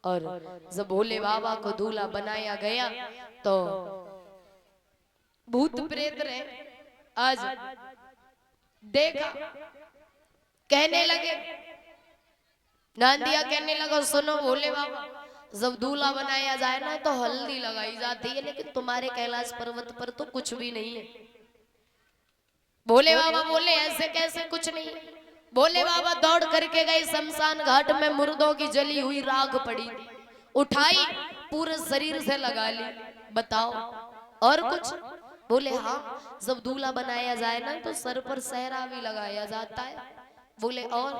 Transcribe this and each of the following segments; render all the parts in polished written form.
और जब भोले बाबा को दूल्हा बनाया गया तो भूत प्रेत रहे आज देखा, कहने लगे, नांदिया कहने लगा सुनो भोले बाबा, जब दूल्हा बनाया जाए ना तो हल्दी लगाई जाती है, लेकिन तुम्हारे कैलाश पर्वत पर तो कुछ भी नहीं है। भोले बाबा बोले ऐसे कैसे कुछ नहीं। भोले बाबा दौड़ करके गए शमशान घाट में, मुर्दों की जली हुई राख पड़ी, उठाई पूरे शरीर से लगा ली। बताओ और कुछ? बोले हाँ, जब दूल्हा बनाया जाए ना तो सर पर सहरा भी लगाया जाता है। बोले और?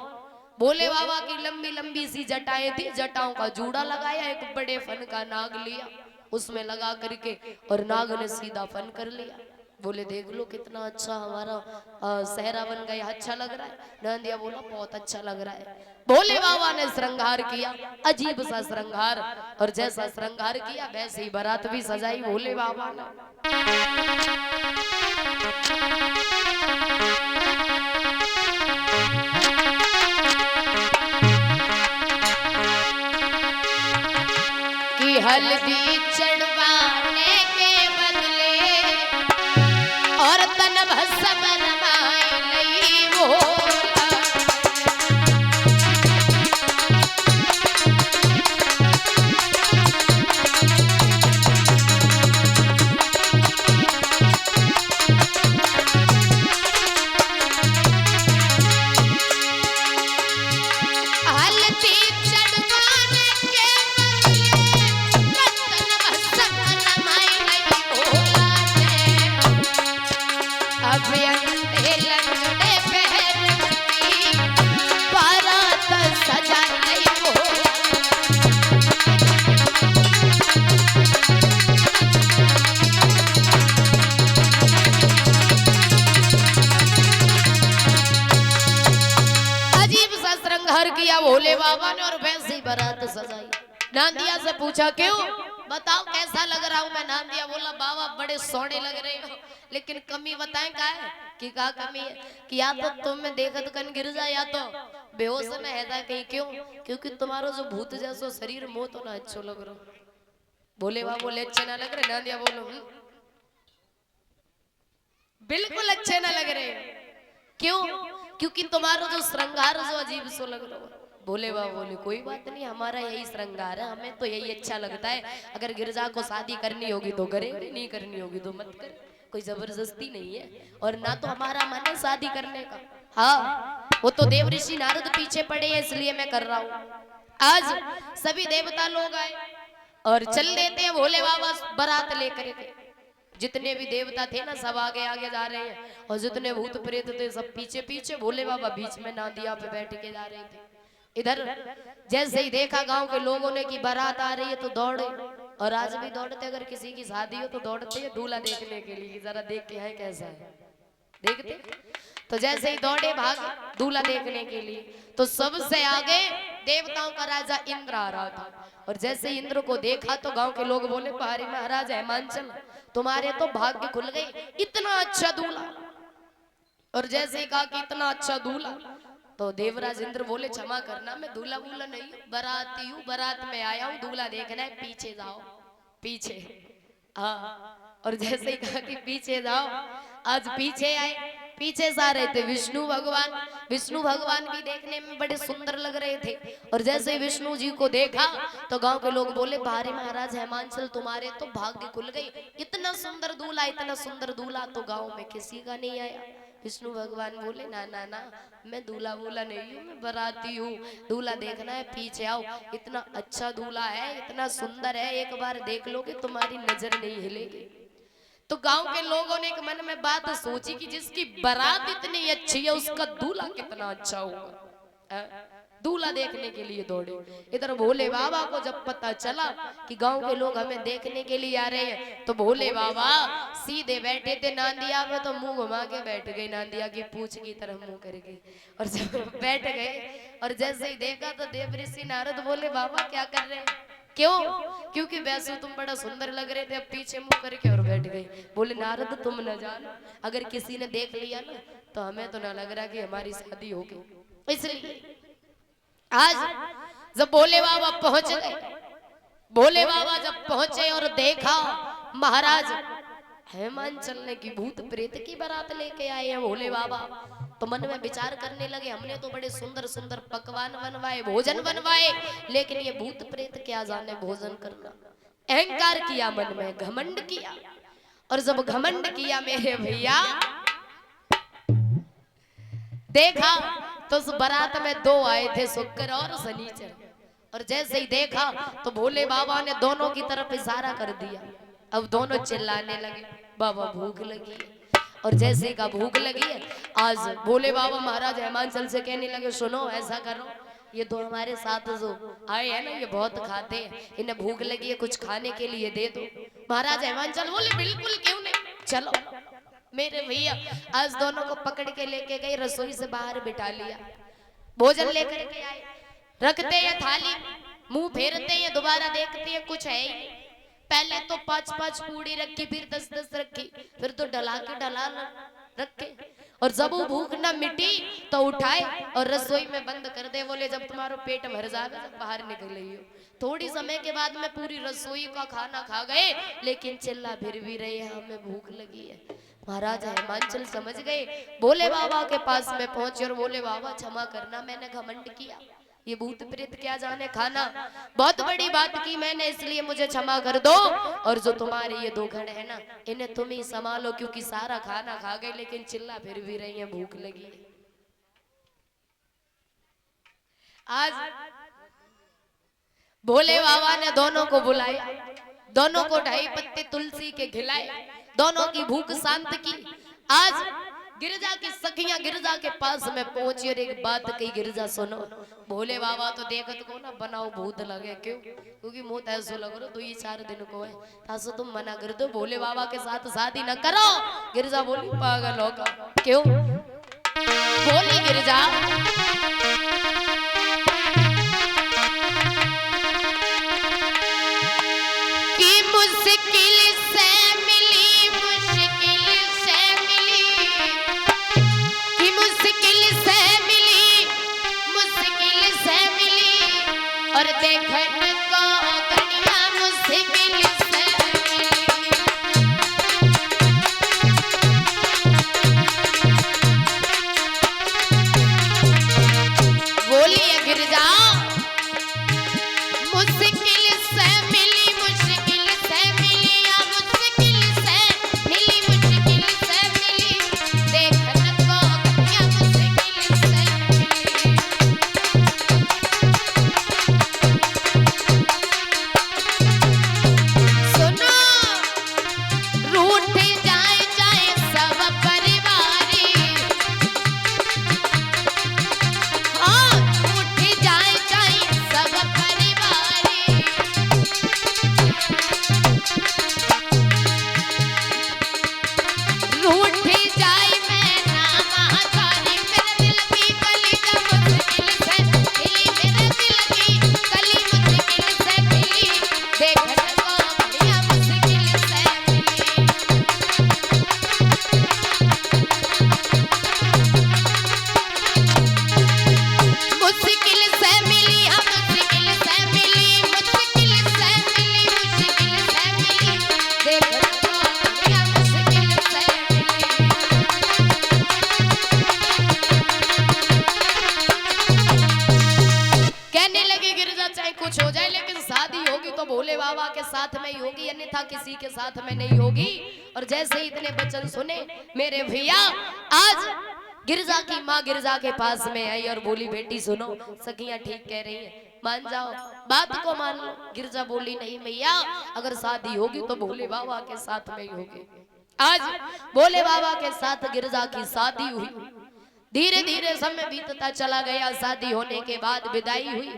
भोले बाबा की लंबी लंबी सी जटाएं थी, जटाओं का जूड़ा लगाया, एक बड़े फन का नाग लिया, उसमें लगा करके और नाग ने सीधा फन कर लिया। बोले देख लो कितना अच्छा हमारा सहरा बन गया, अच्छा लग रहा है। नांदिया बोला बहुत अच्छा लग रहा है। भोले बाबा ने श्रृंगार किया, अजीब सा श्रृंगार, और जैसा श्रृंगार किया वैसे ही बारात भी सजाई भोले बाबा ने। कि हल्दी चढ़वाने के बदले और तन भस्म रमाई लई भोला। किया भोले बाबा ने और वैसे ही बारात सजाई। नांदिया से पूछा क्यों, बताओ कैसा लग रहा हूं मैं? नांदिया बोला बाबा बड़े सोने लग रहे हो, लेकिन कमी बताएं क्या है? कि क्या कमी है? कि या तो तुम में देखत कन गिर जाए या तो बेहोश में है जाए कहीं। क्यों? क्योंकि तुम्हारा जो भूत जैसो शरीर मोह तो ना अच्छो लग रहा। भोले बाबा बोले अच्छे ना लग रहे? नांदिया बोलो बिल्कुल अच्छे ना लग रहे। क्यों? क्योंकि तुम्हारा जो श्रृंगार जो अजीब सो लग रहा है। भोले बाबा बोले कोई बात नहीं, हमारा यही श्रृंगार है, हमें तो यही अच्छा लगता है। अगर गिरजा को शादी करनी होगी तो करे, नहीं करनी होगी तो मत करे, कोई जबरदस्ती नहीं है। और ना तो हमारा मन है शादी करने का। हाँ, वो तो देव ऋषि नारद पीछे पड़े हैं इसलिए मैं कर रहा हूँ। आज सभी देवता लोग आए और चल देते हैं भोले बाबा बारात लेकर के। जितने भी देवता थे ना सब आगे आगे जा रहे हैं, और जितने भूत प्रेत थे सब पीछे पीछे। भोले बाबा बीच में नांदिया पे बैठ के जा रहे थे। इधर जैसे ही देखा गांव के लोगों ने कि बारात आ रही है तो दौड़े, और आज भी दौड़ते, अगर किसी की शादी हो तो दौड़ते हैं दूल्हा देखने के लिए, जरा देख के है कैसा है देखते। तो जैसे ही दौड़े भाग दूल्हा देखने के लिए, तो सबसे आगे देवताओं का राजा इंद्र आ रहा था। और जैसे इंद्र को देखा तो गांव के लोग बोले पहाड़ी महाराज हेमांचल तुम्हारे तो भाग्य खुल गए, इतना अच्छा दूल्हा। और जैसे ही कहा कि इतना अच्छा दूल्हा, तो देवराज इंद्र बोले क्षमा करना, मैं दूल्हा वूल्हा नहीं, बाराती हूँ, बारात में आया हूँ, दूल्हा देखना है, पीछे जाओ पीछे। हाँ, और जैसे ही कहा कि पीछे जाओ, आज पीछे आए। पीछे से आ रहे थे विष्णु भगवान। विष्णु भगवान भी देखने में बड़े सुंदर लग रहे थे। और जैसे ही विष्णु जी को देखा तो गांव के लोग बोले भारी महाराज हेमांचल तुम्हारे तो भाग्य खुल गई, इतना सुंदर दूल्हा, इतना सुंदर दूल्हा तो गांव में किसी का नहीं आया। विष्णु भगवान बोले ना ना ना, मैं दूल्हा वूल्हा नहीं हूँ, मैं बाराती हूँ, दूल्हा देखना है पीछे आओ, इतना अच्छा दूल्हा है, इतना सुंदर है, एक बार देख लोगे तुम्हारी नजर नहीं हिलेगी। तो गांव के लोगों ने एक मन में बात सोची कि जिसकी बारात इतनी अच्छी है उसका दूल्हा कितना अच्छा होगा। दूल्हा देखने के लिए दौड़े। इधर भोले बाबा को जब पता चला कि गांव के लोग हमें देखने के लिए आ रहे हैं, तो भोले बाबा सीधे बैठे थे नांदिया में, तो मुंह घुमा के बैठ गए नांदिया की पूंछ की तरफ मुंह करके। और जब बैठ गए और जैसे ही देखा तो देव ऋषि नारद बोले बाबा क्या कर रहे हैं? क्यों? क्योंकि वैसे तुम बड़ा सुंदर लग रहे थे, अब पीछे मुंह करके और बैठ गए। बोले नारद तुम न जानो, अगर किसी ने देख लिया ना तो हमें तो ना लग रहा कि हमारी शादी होगी। इसलिए आज जब भोले बाबा पहुंच गए भोले बाबा जब पहुंचे और देखा महाराज हेमांचल ने की भूत प्रेत की बारात लेके आए हैं भोले बाबा, तो मन में विचार करने लगे हमने तो बड़े सुंदर सुंदर पकवान बनवाए, भोजन बनवाए, लेकिन ये भूत प्रेत क्या जाने भोजन करना। अहंकार किया, मन में घमंड किया, और जब घमंड किया मेरे भैया देखा तो उस बारात में दो आए थे, शुक्र और शनिचर, और जैसे ही देखा तो भोले बाबा ने दोनों की तरफ इशारा कर दिया। अब दोनों चिल्लाने लगे बाबा भूख लगी है, और जैसे का भूख लगी है आज भोले बाबा महाराज हेमांचल से कहने लगे सुनो ऐसा करो, ये तो हमारे साथ जो आए हैं ना ये बहुत खाते हैं, इन्हें भूख लगी है कुछ खाने के लिए दे दो। महाराज हेमांचल बोले बिल्कुल क्यों नहीं, चलो। मेरे भैया आज दोनों को पकड़ के लेके गए, रसोई से बाहर बिठा लिया, भोजन लेकर के आए, रखते हैं थाली, मुंह फेरते हैं, दोबारा देखते हैं कुछ है ही नहीं। पहले तो 5-5 पूड़ी रखी, फिर 10-10 रखी, फिर तो ढला रखे, और जब वो भूख ना मिटी तो उठाए और रसोई में बंद कर दे, बोले जब तुम्हारा पेट भर जाएगा जब बाहर निकल रही हो। थोड़ी समय के बाद में पूरी रसोई का खाना खा गए, लेकिन चिल्ला फिर भी रहे हमें भूख लगी है। महाराज हेमांचल समझ गए, भोले बाबा के पास में पहुंचे और बोले बाबा क्षमा करना, मैंने घमंड किया, ये भूत प्रेत क्या जाने खाना, बहुत बड़ी बात की मैंने, इसलिए मुझे क्षमा कर दो, और जो तुम्हारे ये 2 घड़ है ना इन्हें तुम ही संभालो, क्योंकि सारा खाना खा गए लेकिन चिल्ला फिर भी रही है भूख लगी है। आज भोले बाबा ने दोनों को बुलाया, दोनों को 2.5 पत्ते तुलसी के खिलाए, दोनों की भूख शांत की। आज गिरजा की सखियां गिरजा के पास में पहुंची और एक बात कही, गिरजा सुनो, भोले बाबा तो देखत को ना बनाओ भूत लगे, क्यों, क्योंकि मुंह ऐसो लग रहा तो ये 4 दिन को है, तासो तुम मना कर दो, भोले बाबा के साथ शादी न करो। गिरजा बोली पागल होगा, क्यों, बोली गिरजा कि मुश्किल से मिली, मुश्किल से मिली, कि मुश्किल से मिली, मुश्किल से मिली, और देखने को कन्या मुश्किल से मिली। बोलिए गिरजा मुश्किल से मिली, मुश्किल से मिली, या मुश्किल से मिली, मुश्किल से मिली, देखने को कन्या मुश्किल से मिली। सुनो रूठ जाए जाए सब परिवारी, हाँ रूठ जाए जाए सब परिवारी, रूठ जाए मैं नाम हजारी, मेरे दिल की कली जब मुश्किल से खिली, मेरे दिल की कली मुश्किल से खिली, देखने को बढ़िया मुश्किल से मिली। मुश्किल से मिली, हाँ मुश्किल से मिली, मुश्किल से मिली, मुश्किल से मिली, देखने को बढ़िया मुश्किल से मिली। कहने लगी गिरजा चाहे कुछ हो जाए लेकिन शादी होगी तो भोले बाबा के साथ में ही होगी, अन्यथा किसी के साथ में नहीं होगी। और जैसे ही इतने वचन सुने मेरे भैया, आज गिरजा की माँ गिरजा के पास में आई और बोली बेटी सुनो, सखियां ठीक कह रही हैं, मान जाओ, बात को मान लो। गिरजा बोली नहीं मैया, अगर शादी होगी तो भोले बाबा के साथ में ही होगी। आज भोले बाबा के साथ गिरजा की शादी हुई, धीरे धीरे समय बीतता चला गया, शादी होने के बाद विदाई हुई।